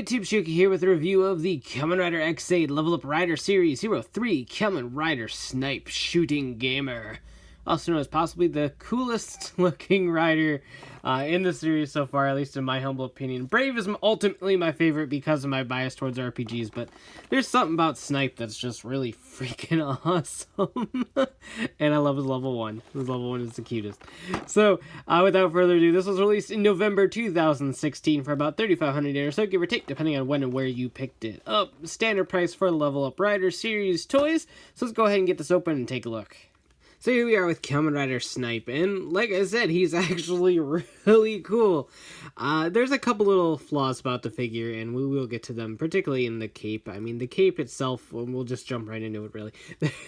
YouTube, Shuki here with a review of the Kamen Rider X8 Level Up Rider Series 03 Kamen Rider Snipe Shooting Gamer. Also known as possibly the coolest looking rider in the series so far, at least in my humble opinion. Brave is ultimately my favorite because of my bias towards RPGs, but there's something about Snipe that's just really freaking awesome. And I love his level 1. His level 1 is the cutest. So, without further ado, this was released in November 2016 for about $3,500 or so, give or take, depending on when and where you picked it up. Standard price for the Level Up Rider Series toys. So let's go ahead and get this open and take a look. So here we are with Kamen Rider Snipe, and like I said, he's actually really cool. There's a couple little flaws about the figure, and we will get to them, particularly in the cape. I mean, the cape itself, we'll just jump right into it, really.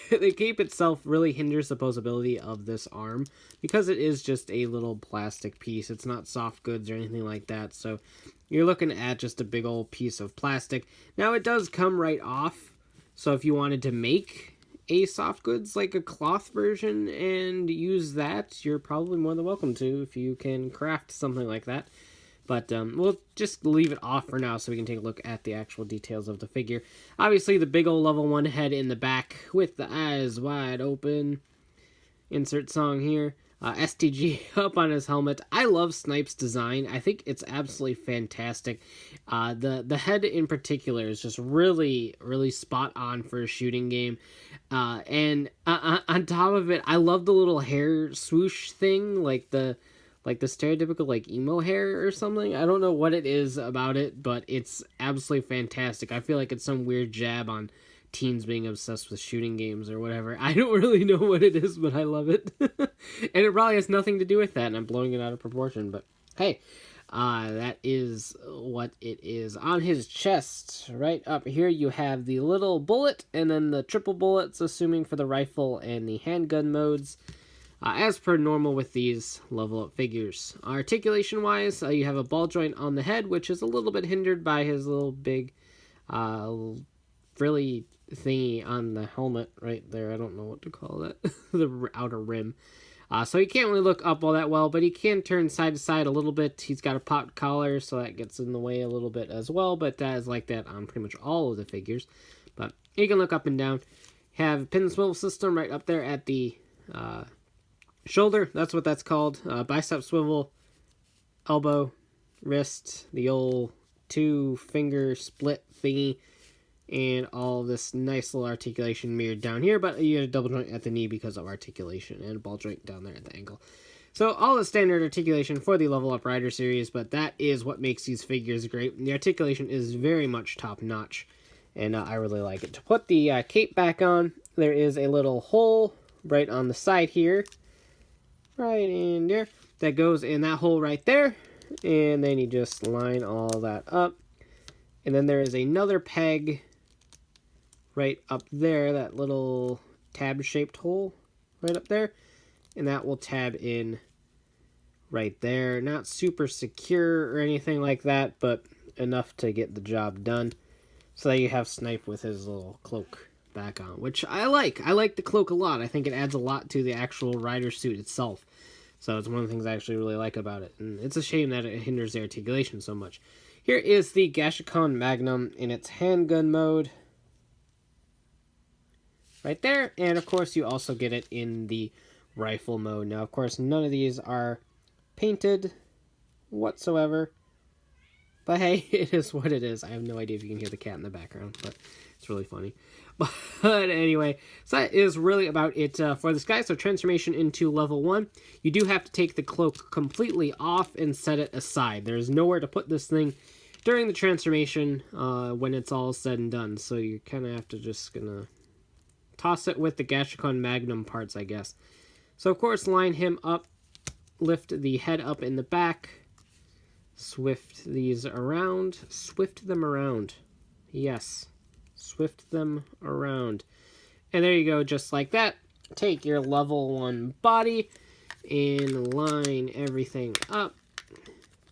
The cape itself really hinders the posability of this arm, because it is just a little plastic piece. It's not soft goods or anything like that, so you're looking at just a big old piece of plastic. Now, it does come right off, so if you wanted to make a soft goods like a cloth version and use that, you're probably more than welcome to if you can craft something like that. But we'll just leave it off for now so we can take a look at the actual details of the figure. Obviously the big old level 1 head in the back with the eyes wide open. Insert song here. STG up on his helmet. I love Snipe's design. I think it's absolutely fantastic. The head in particular is just really spot on for a shooting game. And on top of it, I love the little hair swoosh thing, like the stereotypical like emo hair or something. I don't know what it is about it, but it's absolutely fantastic. I feel like it's some weird jab on teens being obsessed with shooting games or whatever. I don't really know what it is, but I love it. And it probably has nothing to do with that, and I'm blowing it out of proportion, but hey, that is what it is. On his chest, right up here, you have the little bullet, and then the triple bullets, assuming for the rifle and the handgun modes, as per normal with these level up figures. Articulation-wise, you have a ball joint on the head, which is a little bit hindered by his little big, frilly thingy on the helmet right there. I don't know what to call that. The outer rim. So he can't really look up all that well, but he can turn side to side a little bit. He's got a popped collar, so that gets in the way a little bit as well, but that is like that on pretty much all of the figures. But he can look up and down. Have a pin and swivel system right up there at the shoulder. That's what that's called. Bicep swivel, elbow, wrist, the old 2-finger split thingy, and all this nice little articulation mirrored down here, but you get a double joint at the knee because of articulation, and a ball joint down there at the ankle. So all the standard articulation for the Level Up Rider series, but that is what makes these figures great. The articulation is very much top-notch, and I really like it. To put the cape back on, there is a little hole right on the side here, right in there, that goes in that hole right there, and then you just line all that up. And then there is another peg right up there, that little tab-shaped hole right up there, and that will tab in right there. Not super secure or anything like that, but enough to get the job done. So that you have Snipe with his little cloak back on, which I like. I like the cloak a lot. I think it adds a lot to the actual rider suit itself. So it's one of the things I actually really like about it, and it's a shame that it hinders the articulation so much. Here is the Gashacon Magnum in its handgun mode. Right there, and of course you also get it in the rifle mode. Now, of course, none of these are painted whatsoever, but hey, it is what it is. I have no idea if you can hear the cat in the background, but it's really funny. But anyway, so that is really about it for this guy. So transformation into level 1. You do have to take the cloak completely off and set it aside. There's nowhere to put this thing during the transformation when it's all said and done. So you kind of have to just gonna toss it with the Gashacon Magnum parts, I guess. So, of course, line him up, lift the head up in the back, swift these around, swift them around. Yes, swift them around. And there you go, just like that. Take your level 1 body and line everything up.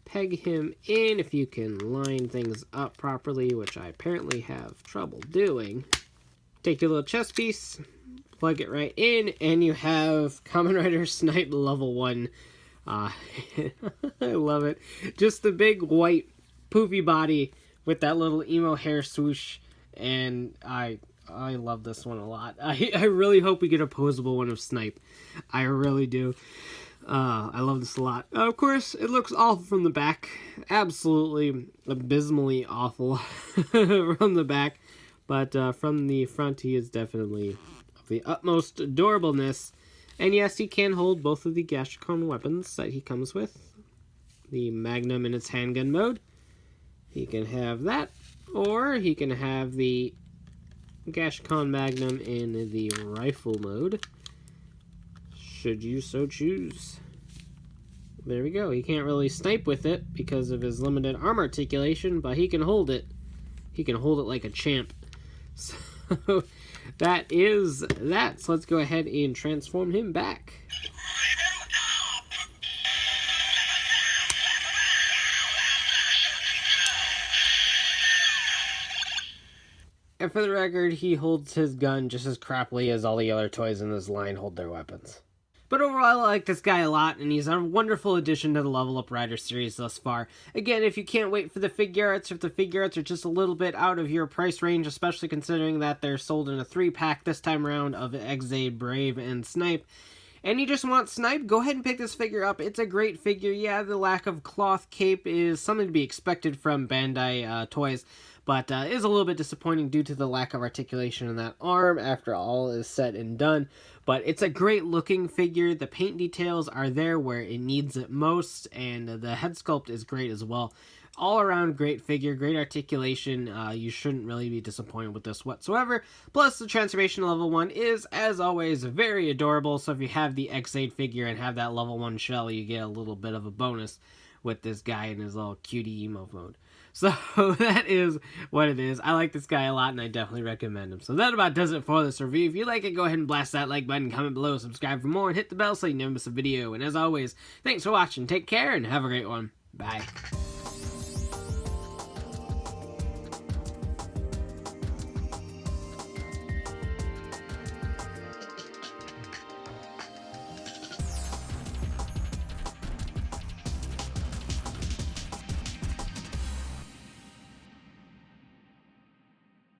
Peg him in if you can line things up properly, which I apparently have trouble doing. Take your little chest piece, plug it right in, and you have Kamen Rider Snipe level 1. I love it. Just the big white poofy body with that little emo hair swoosh, and I love this one a lot. I really hope we get a posable one of Snipe. I really do. I love this a lot. Of course, it looks awful from the back. Absolutely abysmally awful from the back. But from the front, he is definitely of the utmost adorableness. And yes, he can hold both of the Gashacon weapons that he comes with. The Magnum in its handgun mode. He can have that. Or he can have the Gashacon Magnum in the rifle mode, should you so choose. There we go. He can't really snipe with it because of his limited arm articulation, but he can hold it. He can hold it like a champ. So that is that. So let's go ahead and transform him back. And for the record, he holds his gun just as crappily as all the other toys in this line hold their weapons. But overall, I like this guy a lot, and he's a wonderful addition to the Level Up Rider series thus far. Again, if you can't wait for the figure arts, if the figure arts are just a little bit out of your price range, especially considering that they're sold in a 3-pack this time around of Ex-Aid, Brave, and Snipe, and you just want Snipe, go ahead and pick this figure up. It's a great figure. Yeah, the lack of cloth cape is something to be expected from Bandai toys, but is a little bit disappointing due to the lack of articulation in that arm after all is said and done. But it's a great looking figure. The paint details are there where it needs it most, and the head sculpt is great as well. All around great figure, great articulation. You shouldn't really be disappointed with this whatsoever. Plus, the transformation level 1 is, as always, very adorable. So if you have the Ex-Aid figure and have that level 1 shell, you get a little bit of a bonus with this guy in his little cutie emo mode. So that is what it is. I like this guy a lot, and I definitely recommend him. So that about does it for this review. If you like it, go ahead and blast that like button, comment below, subscribe for more, and hit the bell so you never miss a video. And as always, thanks for watching. Take care, and have a great one. Bye.